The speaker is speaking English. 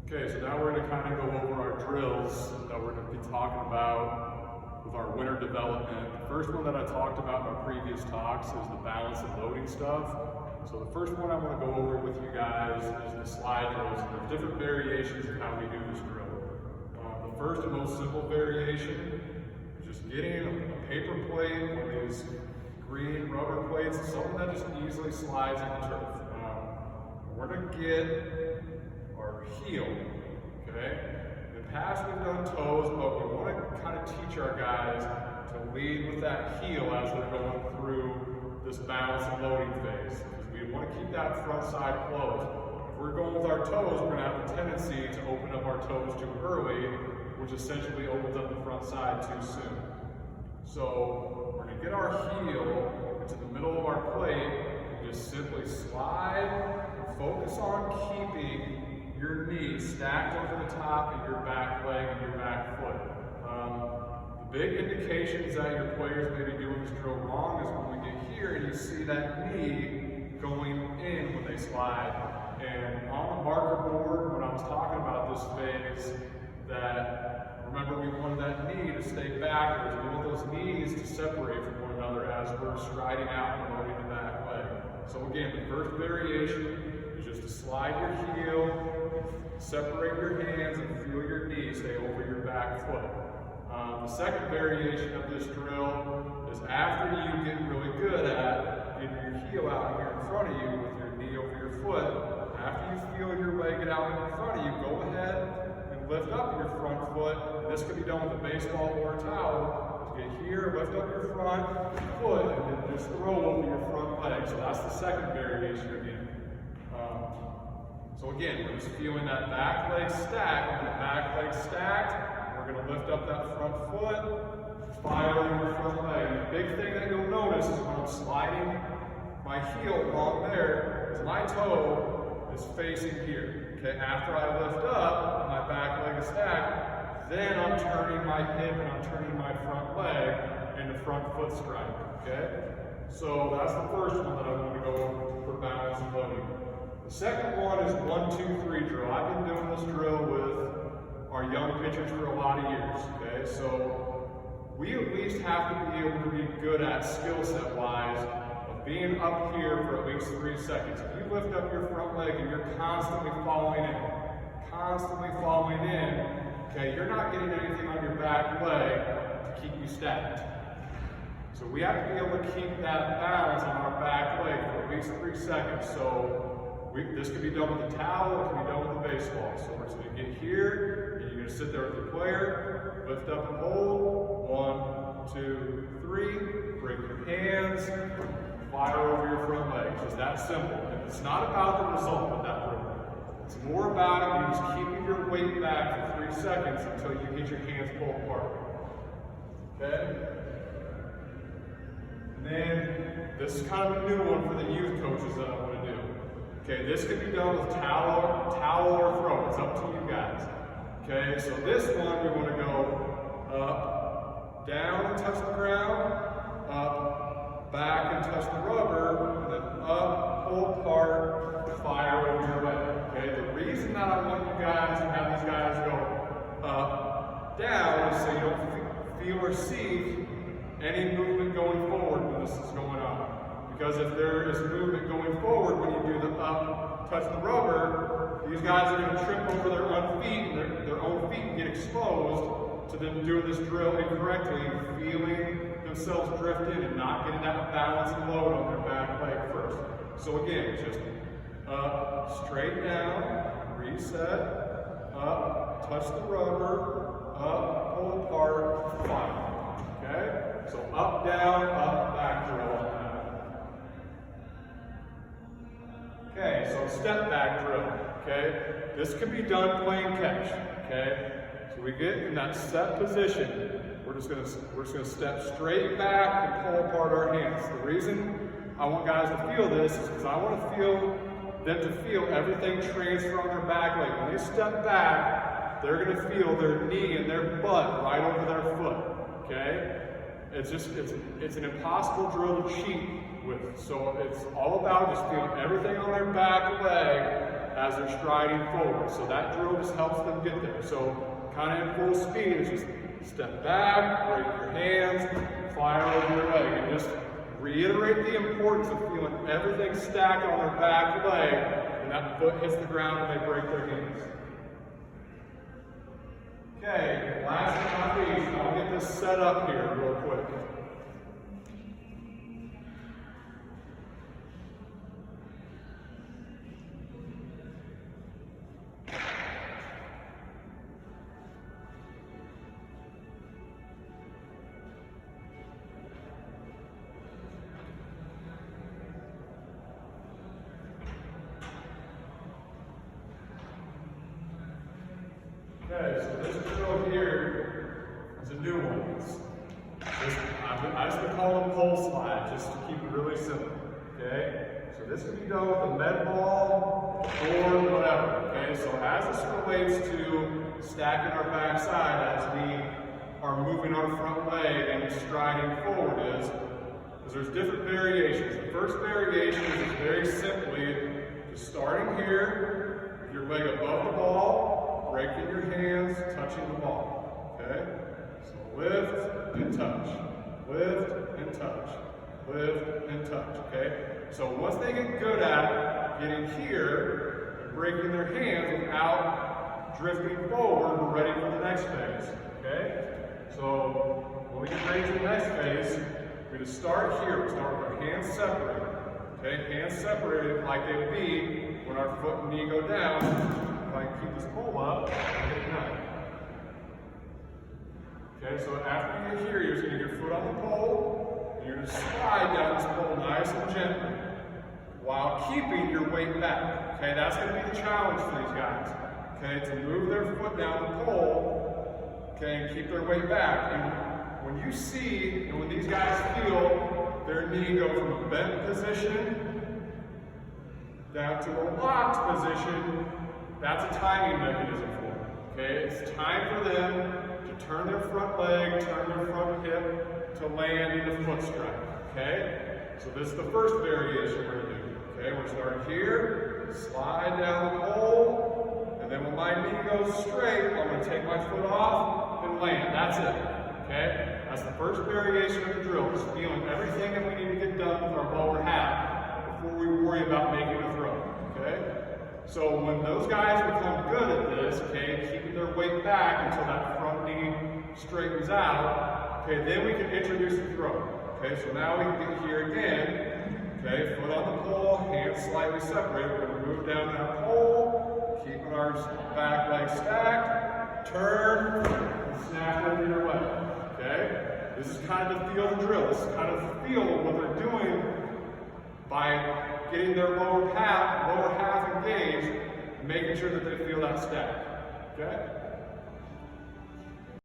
Okay, so now we're going to kind of go over our drills that we're going to be talking about with our winter development. The first one that I talked about in our previous talks is the balance and loading stuff. So the first one I want to go over with you guys is the slide drills. There's different variations of how we do this drill. The first and most simple variation is just getting a paper plate or these green rubber plates, something that just easily slides in the turf. We're going to get our heel, okay? In the past we've done toes, but we want to kind of teach our guys to lead with that heel as we're going through this balance and loading phase. Because we want to keep that front side closed. If we're going with our toes, we're going to have a tendency to open up our toes too early, which essentially opens up the front side too soon. So we're going to get our heel into the middle of our plate and just simply slide. Focus on keeping your knee stacked over the top of your back leg and your back foot. The big indications that your players may be doing this drill wrong is when we get here and you see that knee going in when they slide. And on the marker board, when I was talking about this phase, that remember we wanted that knee to stay backwards. We want those knees to separate from one another as we're striding out and loading the back leg. So again, the first variation is just to slide your heel, separate your hands, and feel your knee stay over your back foot. The second variation of this drill is after you get really good at getting your heel out here in front of you with your knee over your foot, after you feel your leg get out in front of you, go ahead and lift up your front foot. And this could be done with a baseball or a towel. Get here, lift up your front foot, and then just throw over your front leg. So that's the second variation again. So again, we're just feeling that back leg stacked. When the back leg stacked, we're going to lift up that front foot, fire over your front leg. And the big thing that you'll notice is when I'm sliding my heel along there, is my toe is facing here. Okay, after I lift up, and my back leg is stacked, then I'm turning my hip and I'm turning my front leg into front foot strike. Okay, so that's the first one that I want to go over for balance and loading. The second one is 1-2-3 drill. I've been doing this drill with our young pitchers for a lot of years, okay? So we at least have to be able to be good at skill set wise of being up here for at least 3 seconds. If you lift up your front leg and you're constantly falling in, okay, you're not getting anything on your back leg to keep you stacked. So we have to be able to keep that balance on our back leg for at least 3 seconds. So this can be done with a towel, it can be done with a baseball. So we're just going to get here, and you're going to sit there with your player, lift up and hold. 1, 2, 3. Bring your hands, fire over your front leg. It's just that simple. And it's not about the result of that drill. It's more about you just keeping your weight back for 3 seconds until you get your hands pulled apart. Okay? And then this is kind of a new one for the youth coaches that I want to do. Okay, this can be done with towel or throw. It's up to you guys. Okay, so this one we want to go up, down and touch the ground, up, back and touch the rubber, and then up, pull apart, fire over your leg. Okay, the reason that I want you guys to have these guys go up, down is so you don't feel or see any movement going forward when this is going on. Because if there is movement going forward when you do the up, touch the rubber, these guys are going to trip over their own feet, and their own feet get exposed to them doing this drill incorrectly and feeling themselves drift in and not getting that balance and load on their back leg first. So again, just up, straight down, reset, up, touch the rubber, up, pull apart, fire. Okay? So up, down, up, back drill. Okay, so step back drill, okay? This can be done playing catch, okay? So we get in that set position, we're just gonna step straight back and pull apart our hands. The reason I want guys to feel this is because I want them to feel everything transfer on their back leg. When they step back, they're gonna feel their knee and their butt right over their foot, okay? It's an impossible drill to cheat with. So it's all about just feeling everything on their back leg as they're striding forward. So that drill just helps them get there. So kind of in full speed is just step back, break your hands, fire over your leg, and just reiterate the importance of feeling everything stacked on their back leg, and that foot hits the ground and they break their hands. Okay, last but not least, I'll get this set up here real quick. Okay, so this drill here is a new one. I just call them pole slide, just to keep it really simple. Okay, so this can be done with a med ball, board, whatever. Okay, so as this relates to stacking our backside as we are moving our front leg and striding forward is there's different variations. The first variation is very simply just starting here, with your leg above the ball, breaking your hands, touching the ball, okay? So lift and touch, lift and touch, lift and touch, okay? So once they get good at getting here and breaking their hands without drifting forward, we're ready for the next phase, okay? So when we get ready to the next phase, we're going to start here. We start with our hands separated, okay? Hands separated like they would be when our foot and knee go down. If I can keep this pole up, and get nine. Okay, so after you get here, you're just going to get your foot on the pole, and you're going to slide down this pole nice and gently, while keeping your weight back. Okay, that's going to be the challenge for these guys. Okay, to move their foot down the pole, okay, and keep their weight back. And when you see, and when these guys feel their knee go from a bent position down to a locked position, that's a timing mechanism for them. Okay, it's time for them to turn their front leg, turn their front hip to land in the foot strike. Okay, so this is the first variation we're going to do. Okay, we're starting here, slide down the pole, and then when my knee goes straight, I'm going to take my foot off and land. That's it. Okay, that's the first variation of the drill. Just feeling everything that we need to get done with our lower half before we worry about making a throw. Okay. So when those guys become good at this, okay, keeping their weight back until that front knee straightens out, okay, then we can introduce the throw. Okay, so now we can get here again, okay, foot on the pole, hands slightly separated. We're going to move down that pole, keeping our back leg stacked, turn, and snap into your leg. Okay, this is kind of the feel of the drill. This is kind of the feel of what they're doing by getting their lower half engaged, making sure that they feel that stack. Okay?